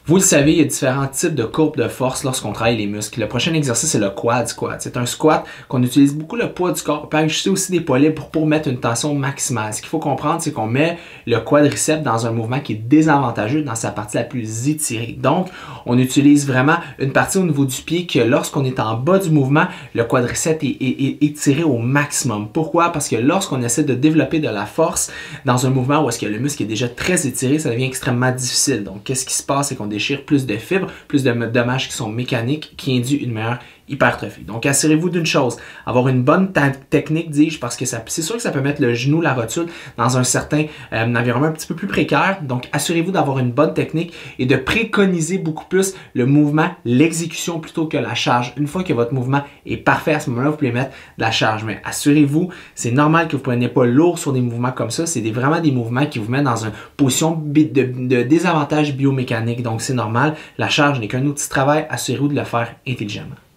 Vous le savez, il y a différents types de courbes de force lorsqu'on travaille les muscles. Le prochain exercice, c'est le quad squat. C'est un squat qu'on utilise beaucoup le poids du corps. On peut ajuster aussi des poids libres pour mettre une tension maximale. Ce qu'il faut comprendre, c'est qu'on met le quadriceps dans un mouvement qui est désavantageux dans sa partie la plus étirée. Donc, on utilise vraiment une partie au niveau du pied que lorsqu'on est en bas du mouvement, le quadriceps est étiré au maximum. Pourquoi? Parce que lorsqu'on essaie de développer de la force dans un mouvement où est-ce que le muscle est déjà très étiré, ça devient extrêmement difficile. Donc, qu'est-ce qui se passe? C'est qu'on déchire plus de fibres, plus de dommages qui sont mécaniques, qui induisent une meilleure hypertrophie. Donc, assurez-vous d'une chose, avoir une bonne technique, dis-je, parce que c'est sûr que ça peut mettre le genou, la rotule, dans un certain environnement un petit peu plus précaire. Donc, assurez-vous d'avoir une bonne technique et de préconiser beaucoup plus le mouvement, l'exécution plutôt que la charge. Une fois que votre mouvement est parfait, à ce moment-là, vous pouvez mettre de la charge. Mais assurez-vous, c'est normal que vous ne preniez pas lourd sur des mouvements comme ça. C'est vraiment des mouvements qui vous mettent dans une position de désavantage biomécanique. Donc, c'est normal. La charge n'est qu'un outil de travail. Assurez-vous de le faire intelligemment.